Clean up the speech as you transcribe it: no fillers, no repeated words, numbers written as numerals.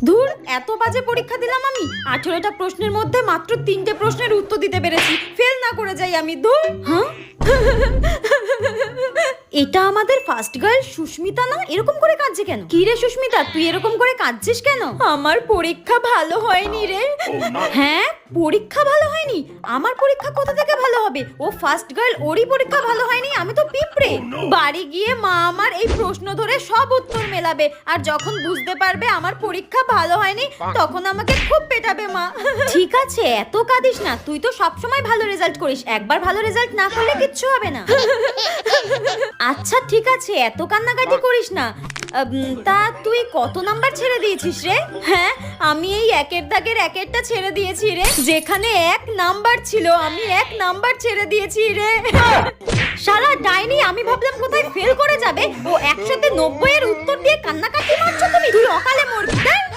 ধুর, এত বাজে পরীক্ষা দিলাম আমি। 18টা প্রশ্নের মধ্যে মাত্র 3টে প্রশ্নের উত্তর দিতে পেরেছি। ফেল না করে যাই আমি। ধুর। হ্যাঁ, এটা আমাদের ফার্স্ট গার্ল সুস্মিতা না? এরকম করে কাঁদছে কেন? কি রে সুস্মিতা, তুই এরকম করে কাঁদছিস কেন? আমার পরীক্ষা ভালো হয়নি রে। হ্যাঁ, পরীক্ষা ভালো হয়নি? আমার পরীক্ষা কোথা থেকে ভালো হবে? ও ফার্স্ট গার্ল, ওরই পরীক্ষা ভালো হয়নি, আমি তো পিঁপড়ে। বাড়ি গিয়ে মা আমার এই প্রশ্ন ধরে সব উত্তর মেলাবে, আর যখন বুঝতে পারবে আমার পরীক্ষা ভালো হয়নি তখন আমাকে খুব পেটাবে মা। ঠিক আছে, এত কাঁদিস না। তুই তো সব সময় ভালো রেজাল্ট করিস, একবার ভালো রেজাল্ট না করলে কিচ্ছু হবে না। আচ্ছা ঠিক আছে, এত কান্নাকাটি করিস না। তা তুই কত নাম্বার ছেড়ে দিয়েছিস রে? হ্যাঁ, আমি এই একের দাগের একেরটা ছেড়ে দিয়েছি রে। যেখানে 1 নাম্বার ছিল আমি 1 নাম্বার ছেড়ে দিয়েছি রে। শালা ডাইনি, আমি ভাবলাম কোথায় ফেল করে যাবে, ও 100 তে 90 এর উত্তর দিয়ে কান্নাকাটি মারছো তুমি। তুই অকালে মরবি।